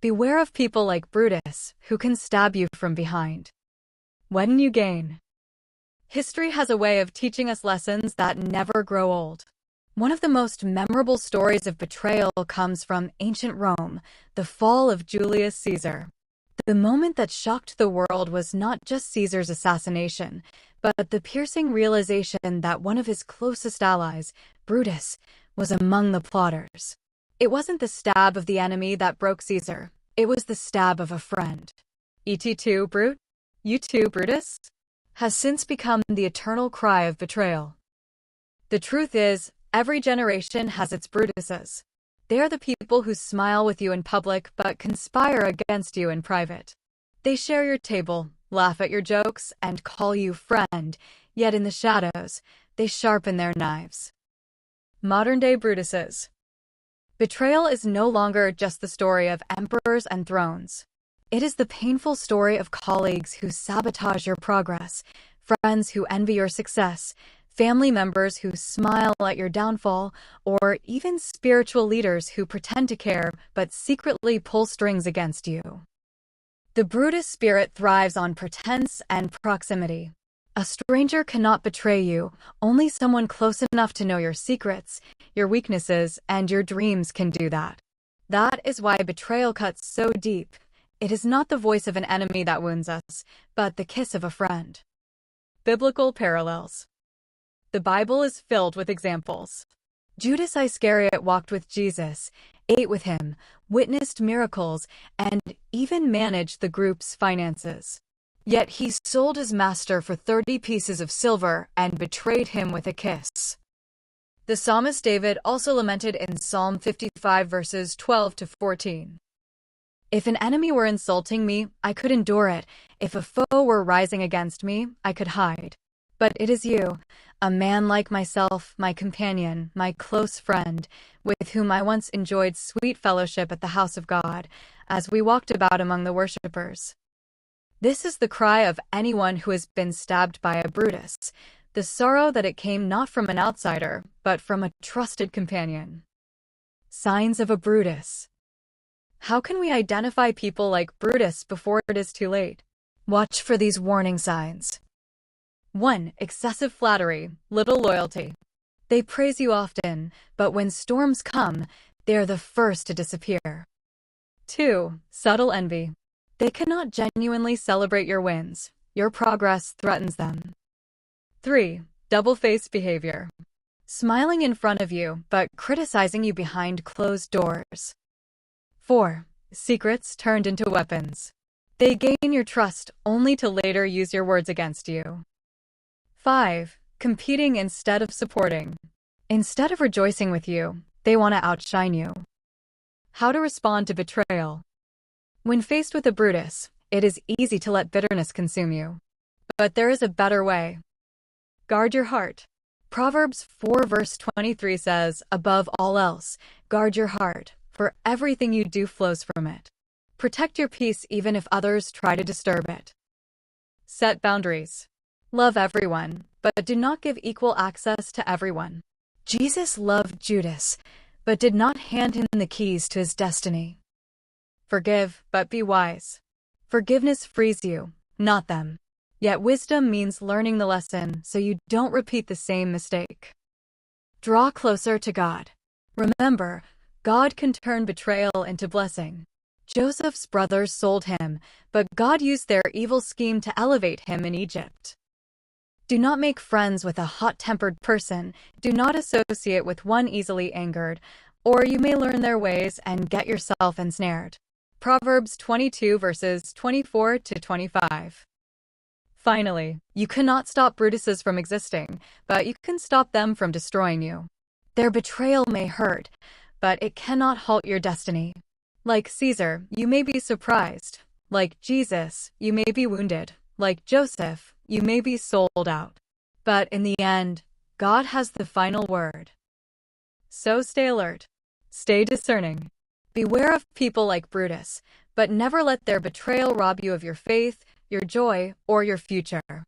Beware of people like Brutus, who can stab you from behind. When you gain. History has a way of teaching us lessons that never grow old. One of the most memorable stories of betrayal comes from ancient Rome, the fall of Julius Caesar. The moment that shocked the world was not just Caesar's assassination, but the piercing realization that one of his closest allies, Brutus, was among the plotters. It wasn't the stab of the enemy that broke Caesar. It was the stab of a friend. Et tu, Brute? You too, Brutus? Has since become the eternal cry of betrayal. The truth is, every generation has its Brutuses. They are the people who smile with you in public but conspire against you in private. They share your table, laugh at your jokes, and call you friend, yet in the shadows, they sharpen their knives. Modern-day Brutuses. Betrayal is no longer just the story of emperors and thrones. It is the painful story of colleagues who sabotage your progress, friends who envy your success, family members who smile at your downfall, or even spiritual leaders who pretend to care but secretly pull strings against you. The Brutus spirit thrives on pretense and proximity. A stranger cannot betray you, only someone close enough to know your secrets, your weaknesses, and your dreams can do that. That is why betrayal cuts so deep. It is not the voice of an enemy that wounds us, but the kiss of a friend. Biblical parallels. The Bible is filled with examples. Judas Iscariot walked with Jesus, ate with him, witnessed miracles, and even managed the group's finances. Yet he sold his master for 30 pieces of silver and betrayed him with a kiss. The psalmist David also lamented in Psalm 55 verses 12 to 14. If an enemy were insulting me, I could endure it. If a foe were rising against me, I could hide. But it is you, a man like myself, my companion, my close friend, with whom I once enjoyed sweet fellowship at the house of God, as we walked about among the worshippers. This is the cry of anyone who has been stabbed by a Brutus, the sorrow that it came not from an outsider, but from a trusted companion. Signs of a Brutus. How can we identify people like Brutus before it is too late? Watch for these warning signs. 1. Excessive flattery, little loyalty. They praise you often, but when storms come, they are the first to disappear. 2. Subtle envy. They cannot genuinely celebrate your wins. Your progress threatens them. 3. Double-faced behavior. Smiling in front of you, but criticizing you behind closed doors. 4. Secrets turned into weapons. They gain your trust only to later use your words against you. 5. Competing instead of supporting. Instead of rejoicing with you, they want to outshine you. How to respond to betrayal. When faced with a Brutus, it is easy to let bitterness consume you. But there is a better way. Guard your heart. Proverbs 4 verse 23 says, "Above all else, guard your heart, for everything you do flows from it." Protect your peace even if others try to disturb it. Set boundaries. Love everyone, but do not give equal access to everyone. Jesus loved Judas, but did not hand him the keys to his destiny. Forgive, but be wise. Forgiveness frees you, not them. Yet wisdom means learning the lesson so you don't repeat the same mistake. Draw closer to God. Remember, God can turn betrayal into blessing. Joseph's brothers sold him, but God used their evil scheme to elevate him in Egypt. Do not make friends with a hot-tempered person. Do not associate with one easily angered, or you may learn their ways and get yourself ensnared. Proverbs 22 verses 24 to 25. Finally, you cannot stop Brutuses from existing, but you can stop them from destroying you. Their betrayal may hurt, but it cannot halt your destiny. Like Caesar, you may be surprised. Like Jesus, you may be wounded. Like Joseph, you may be sold out. But in the end, God has the final word. So stay alert. Stay discerning. Beware of people like Brutus, but never let their betrayal rob you of your faith, your joy, or your future.